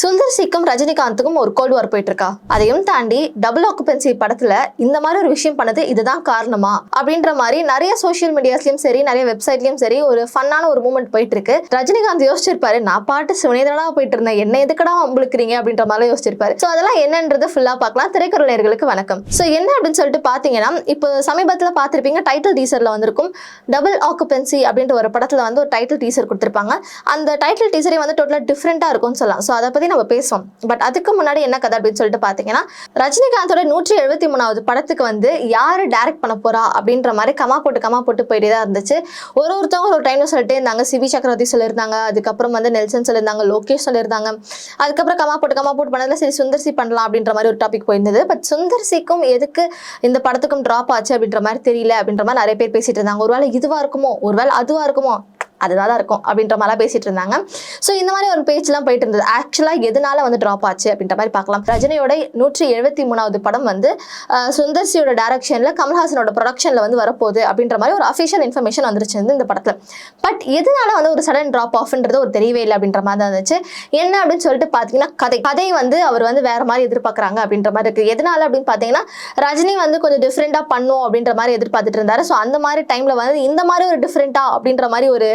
சுந்தர் சிக்கும் ரஜினிகாந்துக்கும் ஒரு கோல்டு வார் போயிட்டு இருக்கா. அதையும் தாண்டி டபுள் ஆக்குபென்சி படத்துல இந்த மாதிரி ஒரு விஷயம் பண்ணது இதுதான் காரணமா அப்படின்ற மாதிரி நிறைய சோசியல் மீடியாஸ்லயும் சரி நிறைய வெப்சைட்லயும் சரி ஒரு ஃபன்னான ஒரு மூமெண்ட் போயிட்டு இருக்கு. ரஜினிகாந்த் யோசிச்சிருப்பாரு, நான் பாட்டு சிவனேதனா போயிட்டு இருந்தேன், என்ன எதுக்கடா அம்பளுக்குறீங்க அப்படின்ற மாதிரி யோசிச்சிருப்பாரு. ஸோ அதெல்லாம் என்னன்றது ஃபுல்லா பார்க்கலாம். திரைக்கருள் நேயர்களுக்கு வணக்கம். ஸோ என்ன அப்படின்னு சொல்லிட்டு பாத்தீங்கன்னா, இப்போ சமீபத்தில் பார்த்திருப்பீங்க, டைட்டில் டீசர்ல வந்திருக்கும் டபுள் ஆக்குபென்சி அப்படின்ற ஒரு படத்துல வந்து ஒரு டைட்டில் டீசர் கொடுத்திருப்பாங்க. அந்த டைட்டில் டீசரே வந்து டோட்டலா டிஃப்ரெண்டா இருக்கும்னு சொல்லலாம். ஸோ அதை பத்தி நம்ம பேசுவோம். பட் அதுக்கு முன்னாடி என்ன கதை அப்படின்னு சொல்லிட்டு பாத்தீங்கன்னா, ரஜினிகாந்தோட 173வது படத்துக்கு வந்து யாரு டைரக்ட் பண்ண போறா அப்படின்ற மாதிரி கமா போட்டு போயிட்டே தான் இருந்துச்சு. ஒருத்தவங்க ஒரு டைம்ல சொல்லிட்டே இருந்தாங்க. சிபி சக்கரவர்த்தி சொல்லியிருந்தாங்க, அதுக்கப்புறம் வந்து நெல்சன் சொல்லியிருந்தாங்க, லோகேஷ் சொல்லியிருந்தாங்க. அதுக்கப்புறம் கமா போட்டு பண்ணதுல சரி சுந்தர்சி பண்ணலாம் அப்படின்ற மாதிரி ஒரு டாபிக் போயிருந்தது. பட் சுந்தர்சிக்கும் எதுக்கு இந்த படத்துக்கும் டிராப் ஆச்சு அப்படின்ற மாதிரி தெரியல அப்படின்ற மாதிரி நிறைய பேர் பேசிட்டு இருந்தாங்க. ஒருவேளை இதுவா இருக்குமோ, ஒருவேளை அதுவா இருக்குமோ, அதுதான் இருக்கும் அப்படின்ற மாதிரிலாம் பேசிட்டு இருந்தாங்க. ஸோ இந்த மாதிரி ஒரு பேஜ்லாம் போயிட்டு இருந்தது. ஆக்சுவலாக எதனால வந்து ட்ராப் ஆச்சு அப்படின்ற மாதிரி பார்க்கலாம். ரஜினியோட 173வது படம் வந்து சுந்தர்சியோட டைரக்ஷன்ல கமல்ஹாசனோட ப்ரொடக்ஷன்ல வந்து வரப்போகுது அப்படின்ற மாதிரி ஒரு அஃபிஷியல் இன்ஃபர்மேஷன் வந்துருச்சு இந்த படத்துல. பட் எதனால வந்து ஒரு சடன் ட்ராப் ஆஃப்ன்றது ஒரு தெரியவே இல்லை அப்படின்ற மாதிரி தான் இருந்துச்சு. என்ன அப்படின்னு சொல்லிட்டு பார்த்தீங்கன்னா, கதை வந்து அவர் வந்து வேற மாதிரி எதிர்பார்க்குறாங்க அப்படின்ற மாதிரி இருக்கு. எதனால அப்படின்னு பார்த்தீங்கன்னா, ரஜினி வந்து கொஞ்சம் டிஃப்ரெண்டா பண்ணும் அப்படின்ற மாதிரி எதிர்பார்த்துட்டு இருந்தாரு. ஸோ அந்த மாதிரி டைம்ல வந்து இந்த மாதிரி ஒரு டிஃப்ரெண்டா அப்படின்ற மாதிரி ஒரு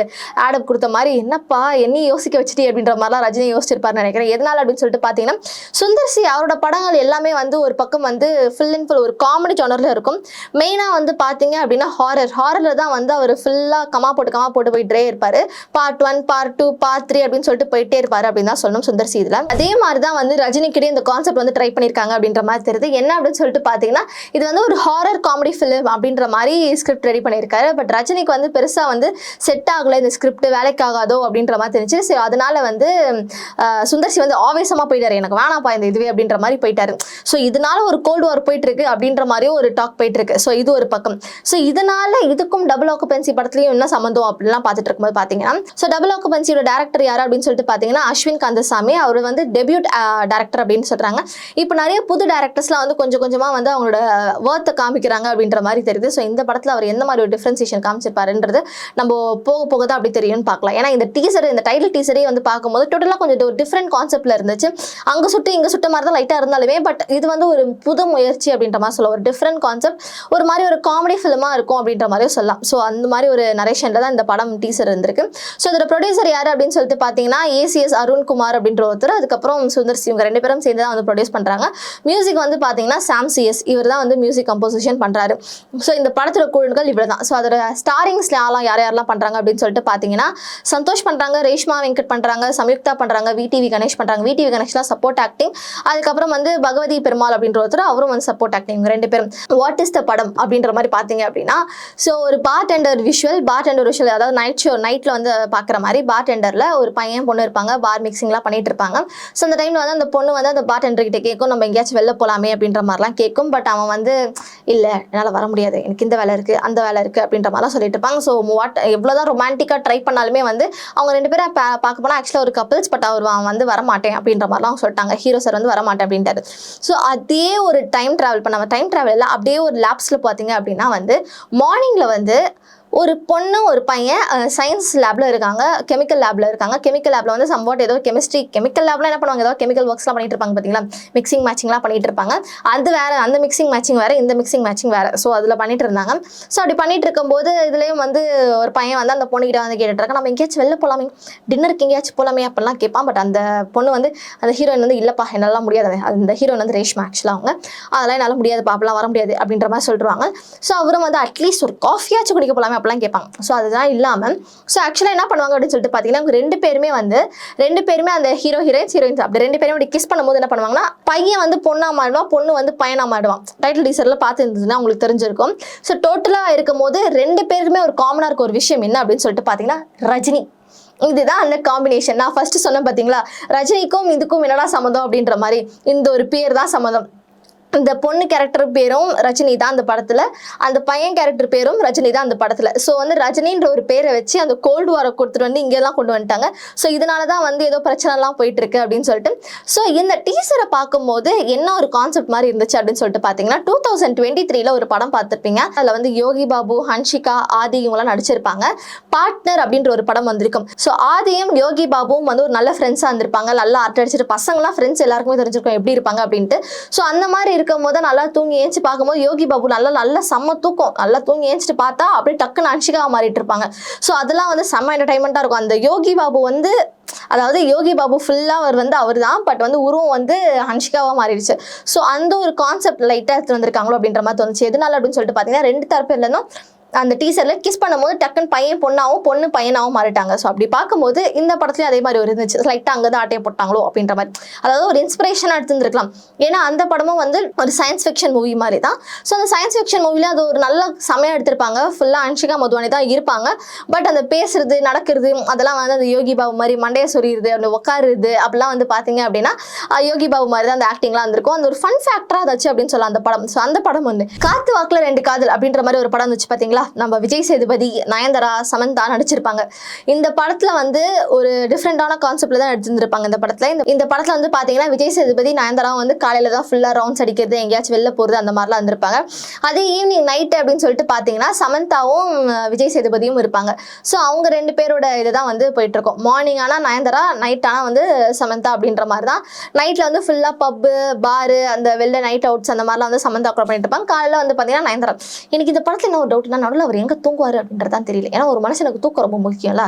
ஆடப் கொடுத்த மாதிரி, என்னப்பா என்னையும் யோசிக்க வச்சுட்டு அப்படின்ற மாதிரிலாம் ரஜினி யோசிச்சிருப்பாருன்னு நினைக்கிறேன். எதனால அப்படின்னு சொல்லிட்டு பார்த்தீங்கன்னா, சுந்தர்சி அவரோட படங்கள் எல்லாமே வந்து ஒரு பக்கம் வந்து ஃபுல் அண்ட் ஃபுல் ஒரு காமெடி ஜானர்ல இருக்கும். மெயினாக வந்து பார்த்தீங்க அப்படின்னா ஹாரர்ல தான் வந்து அவர் ஃபுல்லாக கமா போட்டு போயிட்டே இருப்பாரு. பார்ட் 1, பார்ட் 2, பார்ட் 3 அப்படின்னு சொல்லிட்டு போயிட்டே இருப்பாரு அப்படின்னு தான் சொல்லணும் சுந்தர்சி. இதில் அதே மாதிரி தான் வந்து ரஜினிக்கிட்டே இந்த கான்செப்ட் வந்து ட்ரை பண்ணியிருக்காங்க அப்படின்ற மாதிரி தெரியுது. என்ன அப்படின்னு சொல்லிட்டு பார்த்தீங்கன்னா, இது வந்து ஒரு ஹாரர் காமெடி ஃபிலிம் அப்படின்ற மாதிரி ஸ்கிரிப்ட் ரெடி பண்ணியிருக்காரு. பட் ரஜினிக்கு வந்து பெருசாக வந்து செட் ஆகலை, இந்த ஸ்கிரிப்ட் வேலைக்காகாதோ அப்படின்ற மாதிரி தெரிஞ்சு. ஸோ அதனால வந்து சுந்தர்சி வந்து ஆவேசமா போயிட்டாரு, எனக்கு வேணாப்பா இந்த இதுவே அப்படின்ற மாதிரி போயிட்டாரு. ஸோ இதனால ஒரு கோல்டு வார் போயிட்டு இருக்கு அப்படின்ற மாதிரியும் ஒரு டாக் போயிட்டு இருக்கு. ஸோ இது ஒரு பக்கம். ஸோ இதனால இதுக்கும் டபுள் ஆக்குபென்சி படத்துலையும் என்ன சம்பந்தம் அப்படின்லாம் பார்த்துட்டு இருக்கும்போது பார்த்தீங்கன்னா, ஸோ டபுள் ஆக்குபென்சியோட டேரக்டர் யாரு அப்படின்னு சொல்லிட்டு பார்த்தீங்கன்னா, அஸ்வின் கந்தசாமி. அவர் வந்து டெபியூட் டேரக்டர் அப்படின்னு சொல்றாங்க. இப்போ நிறைய புது டேரக்டர்ஸ்லாம் வந்து கொஞ்சம் கொஞ்சமா வந்து அவங்களோட ஒர்த்தை காமிக்கிறாங்க அப்படின்ற மாதிரி தெரியுது. ஸோ இந்த படத்தில் அவர் எந்த மாதிரி ஒரு டிஃபரன்சியேஷன் காமிச்சிருப்பாருன்றது நம்ம போக தான் அப்படி தெரியும்னு பார்க்கலாம். ஏன்னா இந்த டைட்டில் டீசரே வந்து பார்க்கும்போது டோட்டலாக கொஞ்சம் டிஃப்ரெண்ட் கான்செப்ட்ல இருந்துச்சு. அங்கே சுட்டு இங்கே சுட்ட மாதிரி தான் லைட்டாக இருந்தாலுமே, பட் இது வந்து ஒரு புது முயற்சி அப்படின்ற மாதிரி சொல்லலாம். ஒரு டிஃப்ரெண்ட் கான்செப்ட், ஒரு மாதிரி ஒரு காமெடி ஃபிலிமாக இருக்கும் அப்படின்ற மாதிரியும் சொல்லலாம். ஸோ அந்த மாதிரி ஒரு நரேஷன்ல தான் இந்த படம் டீசர் இருந்திருக்கு. ஸோ இதோட ப்ரொடியூசர் யார் அப்படின்னு சொல்லிட்டு பார்த்தீங்கன்னா, ACS அருண்குமார் அப்படின்ற ஒருத்தர், அதுக்கப்புறம் சுந்தர்சி, இவங்க 2 பேரும் சேர்ந்து தான் வந்து ப்ரொடியூஸ் பண்ணுறாங்க. மியூசிக் வந்து பார்த்தீங்கன்னா சாம் CS, இவர் தான் வந்து மியூசிக் கம்போசிஷன் பண்ணுறாரு. ஸோ இந்த படத்தோட குழுக்கள் இவர் தான். ஸோ அதோட ஸ்டாரிங்ஸ்லாம் யாரெல்லாம் பண்ணுறாங்க அப்படின்னு சொல்லிட்டு பார்த்தீங்கன்னா, சந்தோஷ் பண்றாங்க, ரேஷ்மா வெங்கட் பண்றாங்க, சம்யுக்தா பண்றாங்க, VTV கணேஷ் பண்றாங்க. VTV கணேஷ்லாம் சப்போர்ட் ஆக்டிங். அதுக்கப்புறம் வந்து பகவதி பெருமாள் அப்படின்ற ஒருத்தர், அவரும் வந்து சப்போர்ட் ஆக்டிங். 2 பேரும். வாட் இஸ் த படம் அப்படின்ற மாதிரி பார்த்தீங்க அப்படின்னா, ஸோ ஒரு பார்டெண்டர் விஷுவல், அதாவது நைட்ல வந்து பார்க்குற மாதிரி பார்டெண்டர்ல ஒரு பையன் பொண்ணு இருப்பாங்க, பார் மிக்சிங்லாம் பண்ணிட்டு இருப்பாங்க. ஸோ அந்த டைம்ல வந்து அந்த பொண்ணு வந்து அந்த பார்டெண்டர் கிட்ட கேட்கும், நம்ம எங்கேயாச்சும் வெளில போலாமே அப்படின்ற மாதிரிலாம் கேட்கும். பட் அவன் வந்து இல்லை என்னால் வர முடியாது, எனக்கு இந்த வேலை இருக்கு அந்த வேலை இருக்கு அப்படின்ற மாதிரிலாம் சொல்லிட்டு இருப்பாங்க. ஸோ எவ்வளோதான் ரொமான்டிக்காக ட்ரை பண்ணாலுமே வந்து அவங்க 2 பேரும் பார்க்க போனால் ஆக்சுவலாக ஒரு கப்பிள்ஸ். பட் அவர் வந்து வரமாட்டேன் அப்படின்ற மாதிரிலாம் சொல்லிட்டாங்க. ஹீரோ சார் வந்து வரமாட்டேன் அப்படின்ட்டாரு. ஸோ அதே ஒரு டைம் ட்ராவல் பண்ண டைம் ட்ராவல் இல்லை, அப்படியே ஒரு லேப்ஸில் பார்த்தீங்க அப்படின்னா வந்து மார்னிங்ல வந்து ஒரு பொண்ணு ஒரு பையன் சயின்ஸ் லேப்ல இருக்காங்க, கெமிக்கல் லேப்ல இருக்காங்க. கெமிக்கல் லேப்ல வந்து சம்வாட் ஏதோ கெமிக்கல் லேப்ல என்ன பண்ணுவாங்க, ஏதோ கெமிக்கல் ஒர்க்ஸ்லாம் பண்ணிட்டு இருப்பாங்க பார்த்தீங்களா, மிக்சிங் மேட்சிங்லாம் பண்ணிட்டு இருப்பாங்க. அது வேற, அந்த மிக்சிங் மேட்சிங் வேற, இந்த மிக்சிங் மேட்சிங் வேற. ஸோ அதில் பண்ணிட்டு இருந்தாங்க. ஸோ அப்படி பண்ணிட்டு இருக்கும்போது இதுலேயும் வந்து ஒரு பையன் வந்து அந்த பொண்ணுகிட்ட வந்து கேட்டுட்டு இருக்காங்க, நம்ம எங்கேயாச்சும் வெளில போகலாமே, டின்னருக்கு எங்கேயாச்சும் போகலாமே அப்படிலாம் கேட்பான். பட் அந்த பொண்ணு வந்து, அந்த ஹீரோயின் வந்து, இல்லப்பா என்னால முடியாது, அந்த ஹீரோயின் வந்து ரேஷ்மா ஆக்சுவலாக அவங்க, அதெல்லாம் என்னால் முடியாதுப்பா, அப்பெல்லாம் வர முடியாது அப்படின்ற மாதிரி சொல்லிடுவாங்க. ஸோ அவரும் வந்து அட்லீஸ்ட் ஒரு காஃபியாச்சும் குடிக்க போகலாமே அப்படிலாம் கேட்பாங்க. ஸோ அதுதான் இல்லாமல், ஸோ ஆக்சுவலாக என்ன பண்ணுவாங்க அப்படின்னு சொல்லிட்டு பார்த்தீங்கன்னா, அவங்க 2 பேருமே அந்த ஹீரோயின்ஸ் அப்படி 2 பேரும் அப்படி கிஸ் பண்ணும்போது என்ன பண்ணுவாங்கன்னா, பையன் வந்து பொண்ணா மாடுவான், பொண்ணு வந்து பையனா மாடுவான். டைட்டில் டீசர்ல பார்த்து இருந்ததுன்னா உங்களுக்கு தெரிஞ்சிருக்கும். ஸோ டோட்டலாக இருக்கும் போது 2 பேருக்குமே ஒரு காமனாக இருக்க ஒரு விஷயம் என்ன அப்படின்னு சொல்லிட்டு பார்த்தீங்கன்னா, ரஜினி. இதுதான் அந்த காம்பினேஷன். நான் ஃபர்ஸ்ட் சொன்னேன் பார்த்தீங்களா, ரஜினிக்கும் இதுக்கும் என்னடா சம்மந்தம் அப்படின்ற மாதிரி, இந்த ஒரு பேர் தான் சம்மந்தம். இந்த பொண்ணு கேரக்டர் பேரும் ரஜினி தான் அந்த படத்துல, அந்த பையன் கேரக்டர் பேரும் ரஜினி தான் அந்த படத்துல. ஸோ வந்து ரஜினின்ற ஒரு பேரை வச்சு அந்த கோல்டு வாரை கொடுத்துட்டு வந்து இங்கெல்லாம் கொண்டு வந்துட்டாங்க. ஸோ இதனால தான் வந்து ஏதோ பிரச்சனைலாம் போயிட்டு இருக்கு அப்படின்னு சொல்லிட்டு. ஸோ இந்த டீசரை பார்க்கும்போது என்ன ஒரு கான்செப்ட் மாதிரி இருந்துச்சு அப்படின்னு சொல்லிட்டு பார்த்தீங்கன்னா 2023 ஒரு படம் பார்த்துருப்பீங்க. அதில் வந்து யோகி பாபு, ஹன்ஷிகா, ஆதி இவங்கெல்லாம் நடிச்சிருப்பாங்க. பார்ட்னர் அப்படின்ற ஒரு படம் வந்திருக்கும். ஸோ ஆதியும் யோகி பாபுவும் வந்து ஒரு நல்ல ஃப்ரெண்ட்ஸாக இருந்திருப்பாங்க. நல்லா ஆர்ட் அடிச்சிட்டு பசங்களாம் ஃப்ரெண்ட்ஸ் எல்லாருக்குமே தெரிஞ்சிருக்கும் எப்படி இருப்பாங்க அப்படின்ட்டு. ஸோ அந்த மாதிரி இருக்கும் போது நல்லா தூங்கி ஏஞ்சி பார்க்கும்போது யோகி பாபு நல்லா செம்ம தூக்கம், நல்லா தூங்கி ஏஞ்சிட்டு பார்த்தா அப்படியே டக்குன்னு ஹன்ஷிகா மாறிட்டு இருப்பாங்க. ஸோ அதெல்லாம் வந்து செம்ம என்டர்டைன்மெண்ட்டாக இருக்கும். அந்த யோகி பாபு வந்து அதாவது யோகி பாபு ஃபுல்லாக அவர் தான், பட் வந்து உருவம் வந்து ஹன்ஷிகாவாக மாறிடுச்சு. ஸோ அந்த ஒரு கான்செப்ட் லைட்டாக எடுத்து வந்திருக்காங்களோ அப்படின்ற மாதிரி தோணுச்சு. எதனால அப்படின்னு சொல்லிட்டு பார்த்தீங்கன்னா 2 தரப்பு இல்லைன்னா அந்த டீசர்ல கிஸ் பண்ணும்போது டக்குன்னு பையன் பொண்ணாவும் பொண்ணு பையனாவும் மாறிட்டாங்க. ஸோ அப்படி பார்க்கும்போது இந்த படத்துலயும் அதே மாதிரி ஒரு இருந்துச்சு. லைட்டாக அங்கே தான் ஆட்டையை போட்டாங்களோ அப்படின்ற மாதிரி, அதாவது ஒரு இன்ஸ்பிரேஷனாக எடுத்துருக்கலாம். ஏன்னா அந்த படமும் வந்து ஒரு சயின்ஸ் ஃபிக்ஷன் மூவி மாதிரி தான். ஸோ அந்த சயின்ஸ் ஃபிக்ஷன் மூவில அது ஒரு நல்ல சமயம் எடுத்திருப்பாங்க. ஃபுல்லாக ஹன்ஷிகா மதுவானி தான் இருப்பாங்க. பட் அந்த பேசுறது நடக்கிறது அதெல்லாம் வந்து அந்த யோகி பாபு மாதிரி மண்டையை சொரியுது, அந்த உட்காருது அப்படிலாம் வந்து பார்த்தீங்க அப்படின்னா யோகி பாபு மாதிரி தான் அந்த ஆக்டிங்லாம் இருந்திருக்கும். அந்த ஒரு ஃபன் ஃபேக்டராக இருந்துச்சு அப்படின்னு சொல்லலாம் அந்த படம். ஸோ அந்த படம் வந்து காத்து வாக்குல 2 காதல் அப்படின்ற மாதிரி ஒரு படம் இருந்துச்சு பார்த்தீங்களா. நம்ம விஜய் சேதுபதி, நயன்தாரா, சமந்தா நடிச்சிருப்பாங்க. இந்த படத்துல வந்து ஒரு டிஃப்ரெண்டான கான்செப்ட்ல தான் எடுத்துருப்பாங்க. இந்த படத்துல வந்து பாத்தீங்கன்னா விஜய் சேதுபதி, நயன்தாரா வந்து காலையில தான் ஃபுல்லா ரவுண்ட்ஸ் அடிக்கிறது, எங்கேயாச்சும் வெளில போறது அந்த மாதிரிலாம் இருந்திருப்பாங்க. அதே ஈவினிங் நைட் அப்படின்னு சொல்லிட்டு பாத்தீங்கன்னா சமந்தாவும் விஜய் சேதுபதியும் இருப்பாங்க. ஸோ அவங்க 2 பேரோட இதுதான் வந்து போயிட்டு இருக்கும். மார்னிங் ஆனா நயன்தாரா, நைட் ஆனா வந்து சமந்தா அப்படின்ற மாதிரி தான். நைட்ல வந்து ஃபுல்லா பப்பு, பாரு, அந்த வெளில நைட் அவுட்ஸ் அந்த மாதிரிலாம் வந்து சமந்தா கூட பண்ணிட்டு இருப்பாங்க. காலையில வந்து பாத்தீங்கன்னா நயன்தாரா. எனக்கு இந்த படத்துல என்ன ஒரு டவுட்னா, நடுவில் அவர் எங்க தூங்குவாரு அப்படின்றதான் தெரியல. ஏன்னா ஒரு மனுஷனுக்கு தூக்கம் ரொம்ப முக்கியம்ல.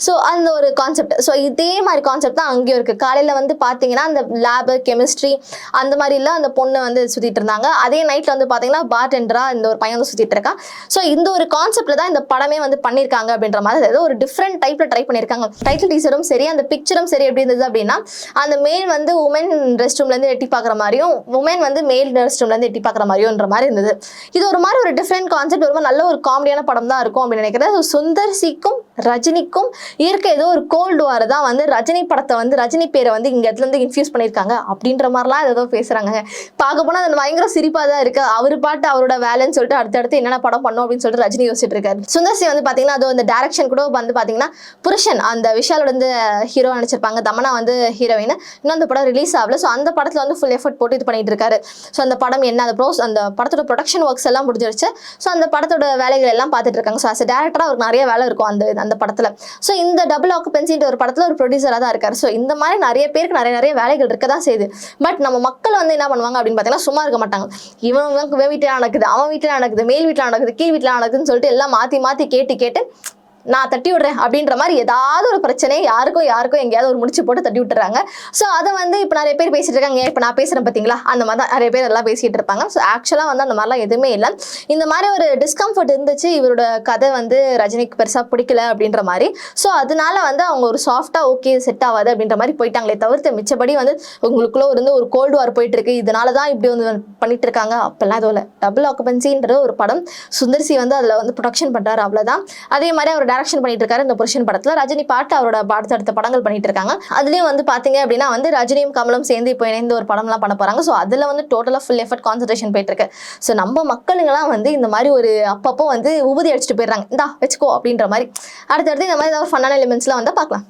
ஸோ அந்த ஒரு கான்செப்ட். ஸோ இதே மாதிரி கான்செப்ட் தான் அங்கேயும் இருக்கு. காலையில வந்து பாத்தீங்கன்னா அந்த லேபு, கெமிஸ்ட்ரி அந்த மாதிரி எல்லாம் அந்த பொண்ணு வந்து சுத்திட்டு இருந்தாங்க. அதே நைட்ல வந்து பாத்தீங்கன்னா பார்டெண்டரா இந்த ஒரு பையன் வந்து சுத்திட்டு இருக்கான். ஸோ இந்த ஒரு கான்செப்ட்ல தான் இந்த படமே வந்து பண்ணிருக்காங்க அப்படின்ற மாதிரி ஏதோ ஒரு டிஃப்ரெண்ட் டைப்ல ட்ரை பண்ணிருக்காங்க. டைட்டில் டீசரும் சரி, அந்த பிக்சரும் சரி எப்படி இருந்தது அப்படின்னா, அந்த மேல் வந்து உமன் ரெஸ்ட் ரூம்ல இருந்து எட்டி பாக்குற மாதிரியும், உமன் வந்து மேல் ரெஸ்ட் ரூம்ல இருந்து எட்டி பாக்குற மாதிரியோன்ற மாதிரி இருந்தது. இது ஒரு மாதிரி ஒரு டிஃப்ரெண்ட் கான்செப்ட், ஒரு நல்ல ஒரு காமெடியான படம் தான் இருக்கும் அப்படின்னு நினைக்கிறேன். சுந்தர் சிக்கும் ரஜினிக்கும் இருக்க ஏதோ ஒரு கோல்டு வார் தான் வந்து ரஜினி படத்தை வந்து ரஜினி பேரை வந்து இங்க இடத்துல இருந்து இன்ஃபியூஸ் பண்ணியிருக்காங்க அப்படின்ற மாதிரிலாம் ஏதோ பேசுறாங்க. பார்க்க போனா அது பயங்கர சிரிப்பா தான் இருக்கு. அவர் பாட்டு அவரோட வேலைன்னு சொல்லிட்டு அடுத்தடுத்து என்னென்ன படம் பண்ணும் அப்படின்னு சொல்லிட்டு ரஜினி யோசிச்சுட்டு இருக்காரு. சுந்தர் சி வந்து பாத்தீங்கன்னா அது அந்த டைரக்ஷன் கூட வந்து பாத்தீங்கன்னா புருஷன் அந்த விஷாலோட வந்து ஹீரோ நினைச்சிருப்பாங்க, தமனா வந்து ஹீரோயின். இன்னும் அந்த படம் ரிலீஸ் ஆகல. ஸோ அந்த படத்துல வந்து ஃபுல் எஃபர்ட் போட்டு இது பண்ணிட்டு இருக்காரு. ஸோ அந்த படம் என்ன அந்த படத்தோட ப்ரொடக்ஷன் ஒர்க்ஸ் எல்லாம் முடிஞ்சிருச்சு. ஸோ அந்த படத்தோட வேலைகள் எல்லாம் பார்த்துட்டு இருக்காங்க. ஸோ அஸ் டேரக்டரா அவருக்கு நிறைய வேலை இருக்கும் அந்த படத்துல. ஸோ இந்த டபுள் ஆக்குபென்சின்ற ஒரு படத்துல ஒரு ப்ரொடியூசரா தான் இருக்காரு. ஸோ இந்த மாதிரி நிறைய பேருக்கு நிறைய வேலைகள் இருக்க தான் செய்யுது. பட் நம்ம மக்கள் வந்து என்ன பண்ணுவாங்க அப்படின்னு பார்த்தீங்கன்னா சும்மா இருக்க மாட்டாங்க. இவன் வீட்டில் நடக்குது, அவன் வீட்டில் நடக்குது, மேல் வீட்டில் நடக்குது, கீழ் வீட்டில் நடக்குதுன்னு சொல்லிட்டு எல்லாம் மாத்தி கேட்டு நான் தட்டி விடுறேன் அப்படின்ற மாதிரி ஏதாவது ஒரு பிரச்சனை யாருக்கும் எங்கேயாவது ஒரு முடிச்சு போட்டு தட்டி விட்டுறாங்க. ஸோ அதை வந்து இப்போ நிறைய பேர் பேசிட்டு இருக்காங்க. இப்போ நான் பேசுறேன் பார்த்தீங்களா, அந்த மாதிரி தான் நிறைய பேர் எல்லாம் பேசிட்டு இருப்பாங்க. ஸோ ஆக்சுவலாக வந்து அந்த மாதிரிலாம் எதுவுமே இல்லை. இந்த மாதிரி ஒரு டிஸ்கம்ஃபர்ட் இருந்துச்சு, இவரோட கதை வந்து ரஜினிக்கு பெருசாக பிடிக்கல அப்படின்ற மாதிரி. ஸோ அதனால வந்து அவங்க ஒரு சாஃப்டா ஓகே செட் ஆகாது அப்படின்ற மாதிரி போயிட்டாங்களே தவிர்த்து மிச்சபடி வந்து உங்களுக்குள்ள இருந்து ஒரு கோல்டு வார் போயிட்டு இருக்கு, இதனால தான் இப்படி வந்து பண்ணிட்டு இருக்காங்க அப்பெல்லாம் எதுவும் இல்லை. டபுள் ஆக்குபென்சின்ற ஒரு படம் சுந்தர் சி வந்து அதில் வந்து ப்ரொடக்ஷன் பண்றாரு, அவ்வளோதான். அதே மாதிரி அவர் டைரக்ஷன் பண்ணிட்டு இருக்காரு இந்த புருஷன் படத்துல. ரஜினி பாட்டு அவரோட அடுத்த படங்கள் பண்ணிட்டு இருக்காங்க. அதுலயும் வந்து பாத்தீங்க அப்படின்னா வந்து ரஜினியும் கமலும் சேர்ந்து இப்போ இணைந்து ஒரு படம் எல்லாம் பண்ண போறாங்க. ஸோ அதுல வந்து டோட்டலா ஃபுல் எஃபர்ட் கான்சன்ட்ரேஷன் போயிட்டு இருக்கு. ஸோ நம்ம மக்களுங்கெல்லாம் வந்து இந்த மாதிரி ஒரு அப்பப்போ வந்து உபதி அடிச்சுட்டு போயிடுறாங்க, இந்தா வச்சுக்கோ அப்படின்ற மாதிரி. அடுத்தடுத்து இந்த மாதிரி ஏதாவது ஃபன்னான எலிமெண்ட்ஸ்லாம் வந்து பார்க்கலாம்.